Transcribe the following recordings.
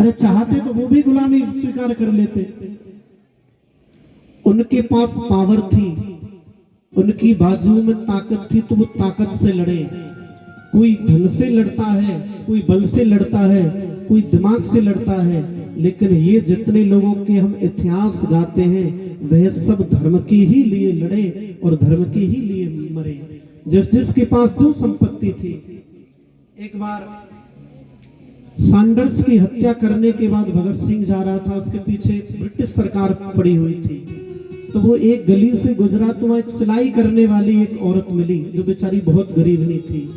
अरे चाहते तो वो भी गुलामी स्वीकार कर लेते। उनके पास पावर थी, उनकी बाजू में ताकत थी, तो वो ताकत से लड़े। कोई धन से लड़ता है, कोई बल से लड़ता है, कोई दिमाग से लड़ता है, लेकिन ये जितने लोगों के हम इतिहास गाते हैं वह सब धर्म के ही लिए लड़े और धर्म के ही लिए मरे। जिस जिसके पास जो संपत्ति थी। एक बार सैंडर्स की हत्या करने के बाद भगत सिंह जा रहा था, उसके पीछे ब्रिटिश सरकार पड़ी हुई थी। तो वो एक गली से गुजरा तो वहां एक सिलाई करने वाली एक औरत मिली जो बेचारी बहुत गरीबनी थी।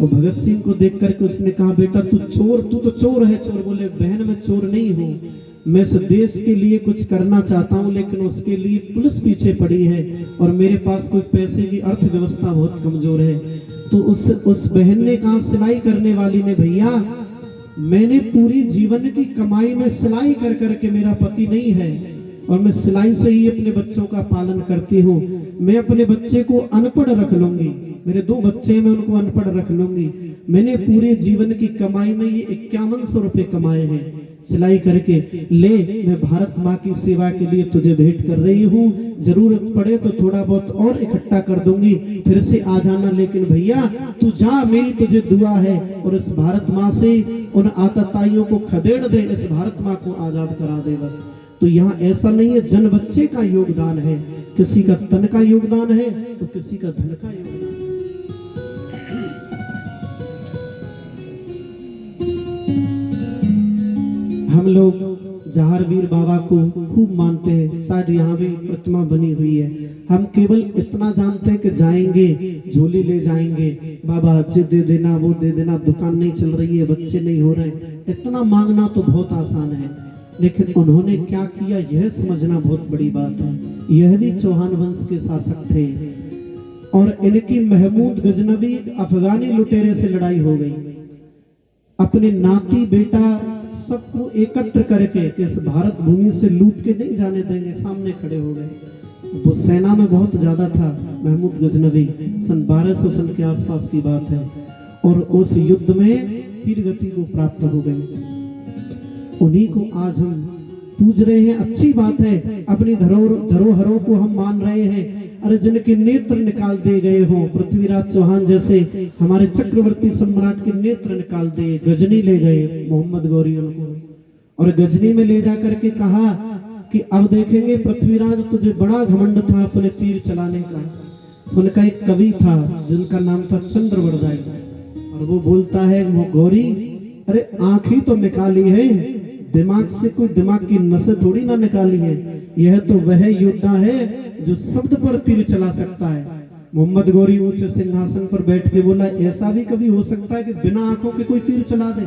और भगत सिंह को देख करके उसने कहा, बेटा तू तो चोर है। चोर बोले, बहन मैं चोर नहीं हूँ, मैं इस देश के लिए कुछ करना चाहता हूँ, लेकिन उसके लिए पुलिस पीछे पड़ी है और मेरे पास कोई पैसे की अर्थव्यवस्था बहुत कमजोर है। तो उस बहन ने कहा, सिलाई करने वाली ने, भैया मैंने पूरी जीवन की कमाई में सिलाई कर करके, मेरा पति नहीं है और मैं सिलाई से ही अपने बच्चों का पालन करती हूँ। मैं अपने बच्चे को अनपढ़ रख लूंगी, मेरे 2 बच्चे हैं, मैं उनको अनपढ़ रख लूंगी। मैंने पूरे जीवन की कमाई में ये 5100 रुपए कमाए हैं सिलाई करके। ले, मैं भारत माँ की सेवा के लिए तुझे भेंट कर रही हूँ, जरूरत पड़े तो थोड़ा बहुत और इकट्ठा कर दूंगी, फिर से आ जाना। लेकिन भैया तू जा, मेरी तुझे दुआ है, और इस भारत माँ से उन आतताइयों को खदेड़ दे, इस भारत माँ को आजाद करा दे बस। तो यहाँ ऐसा नहीं है जन बच्चे का योगदान है, किसी का तन का योगदान है तो किसी का धन का योगदान है। हम लोग जहारवीर बाबा को खूब मानते हैं, शायद यहाँ भी प्रतिमा बनी हुई है। हम केवल इतना जानते हैं कि जाएंगे झोली ले जाएंगे, बाबा ये दे देना वो दे देना, दुकान नहीं चल रही है, बच्चे नहीं हो रहे, इतना मांगना तो बहुत आसान है। लेकिन उन्होंने क्या किया यह समझना बहुत बड़ी बात है। यह भी चौहान वंश के शासक थे और इनकी महमूद गजनवी अफगानी लुटेरे से लड़ाई हो गई। अपने नाती बेटा सबको एकत्र करके इस भारत भूमि से लूट के नहीं जाने देंगे, सामने खड़े हो गए। वो सेना में बहुत ज्यादा था महमूद गजनवी, सन 1200 सन के आसपास की बात है, और उस युद्ध में वीर गति को प्राप्त हो गए। उन्हीं को आज हम पूज रहे हैं, अच्छी बात है, अपनी धरोहरों को हम मान रहे हैं। अरे जिनके नेत्र निकाल दिए गए हों, पृथ्वीराज चौहान जैसे हमारे चक्रवर्ती सम्राट के नेत्र निकाल दिए, गजनी ले गए मोहम्मद गौरी उनको, और गजनी में ले जाकर के कहा कि अब देखेंगे पृथ्वीराज तुझे बड़ा घमंड था अपने तीर चलाने का। उनका एक कवि था जिनका नाम था चंद्रवरदाई, और वो बोलता है, वो गौरी अरे आंखी तो निकाली है, दिमाग से कोई दिमाग की नसें थोड़ी ना निकाली है। यह तो वह योद्धा है जो शब्द पर तीर चला सकता है। मोहम्मद गौरी ऊंचे सिंहासन पर बैठ के बोला, ऐसा भी कभी हो सकता है कि बिना आंखों के कोई तीर चला दे?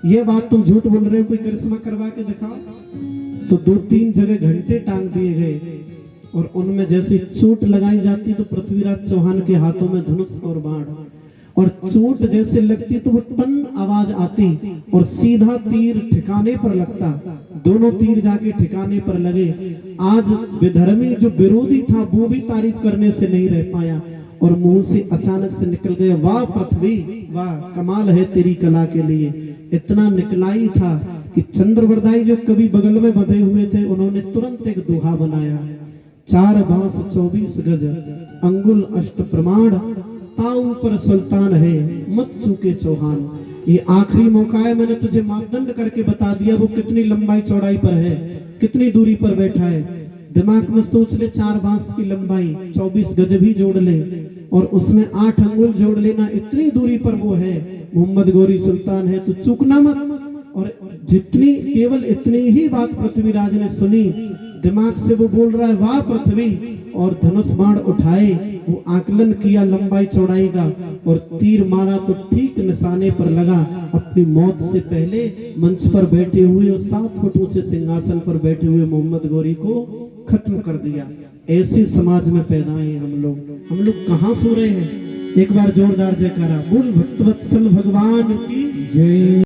ये बात तुम झूठ बोल रहे हो, कोई करिश्मा करवा के दिखाओ। तो 2-3 जगह घंटे टांग दिए गए, और उनमें जैसी चोट लगाई जाती तो पृथ्वीराज चौहान के हाथों में धनुष और बाण, और चोट जैसे लगती तो वो टन आवाज आती और सीधा तीर ठिकाने पर लगता। दोनों तीर जाके ठिकाने पर लगे। आज विधर्मी जो विरोधी था वो भी तारीफ करने से नहीं रह पाया, और मुंह से अचानक से निकल गए, वाह पृथ्वी वाह, कमाल है तेरी कला के लिए। इतना निकलाई था कि चंद्रवरदाई जो कभी बगल में बंधे हुए थे, उन्होंने तुरंत एक दोहा बनाया, 4 बांस 24 गज अंगुल अष्ट प्रमाण, ताऊ पर सुल्तान है मत चूके चौहान। ये आखिरी मौका है, मैंने तुझे मापदंड करके बता दिया वो कितनी लंबाई चौड़ाई पर है, कितनी दूरी पर बैठा है। दिमाग में सोच ले, 4 बांस की लंबाई 24 गज भी जोड़ ले और उसमें 8 अंगुल जोड़ लेना, इतनी दूरी पर वो है। मोहम्मद गौरी सुल्तान है, तो चूकना मत। और जितनी केवल इतनी ही बात पृथ्वीराज ने सुनी, दिमाग से वो बोल रहा है वाह पृथ्वी, और धनुष बाण उठाए, वो आकलन किया लंबाई चौड़ाई का और तीर मारा तो ठीक निशाने पर लगा। अपनी मौत से पहले मंच पर बैठे हुए और 7 फुट ऊंचे सिंहासन पर बैठे हुए मोहम्मद गौरी को खत्म कर दिया। ऐसे समाज में पैदा हैं हम लोग कहाँ सो रहे हैं? एक बार जोरदार जयकारा बोल भक्तवत्सल भगवान की जय।